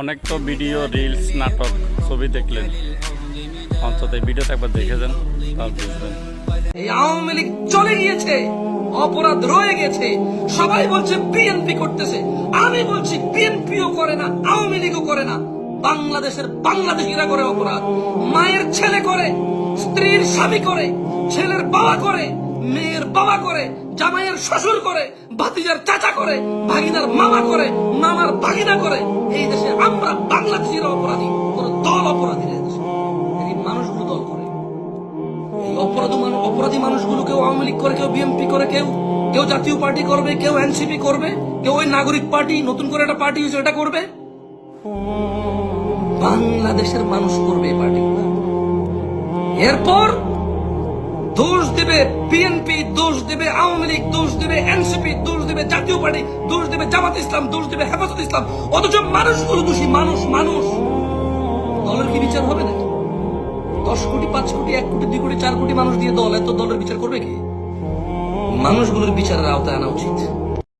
অনেক তো video, reels, নাটক, ছবি দেখলেন, অন্তত এই ভিডিওটা একবার দেখে যান, তার বুঝবেন। এই আওয়ামী লীগ চলে গিয়েছে, অপরাধ রয়ে গেছে। সবাই বলছে বিএনপি করতেছে, আমি বলছি বিএনপিও করে না, আওয়ামী লীগও করে না, বাংলাদেশের বাংলাদেশিরা করে অপরাধ। মায়ের ছেলে করে, স্ত্রীর স্বামী করে, ছেলের বাবা করে, মেয়ের বাবা করে, জামাইয়ের শ্বশুর করে, ভাতিজার চাচা করে, ভাগিনার মামা করে, মামার ভাগিনা করে। এই দেশে আমরা বাংলাদেশিরা অপরাধী, কোন দল অপরাধী নেই। এই মানুষগুলো দল করে, অপরাধী মানুষগুলো কেউ আওয়ামী লীগ করে, কেউ বিএনপি করে, কেউ জাতীয় পার্টি করবে, কেউ এনসিপি করবে, কেউ ওই নাগরিক পার্টি, নতুন করে একটা পার্টি হয়েছে এটা করবে। বাংলাদেশের মানুষ করবে এই পার্টি। এরপর দোষ দেবে বিএনপি, দোষ দেবে আওয়ামী লীগ, দোষ দেবে এনসিপি, দোষ দেবে জাতীয় পার্টি, দোষ দেবে জামাত ইসলাম, দোষ দেবে হেফাজত ইসলাম। অথচ মানুষগুলো দোষী। মানুষ দলের কি বিচার হবে না? 10 কোটি, 5 কোটি, 1 কোটি, 2 কোটি, 4 কোটি মানুষ দিয়ে দল, এত দলের বিচার করবে কি? মানুষগুলোর বিচারের আওতায় আনা উচিত।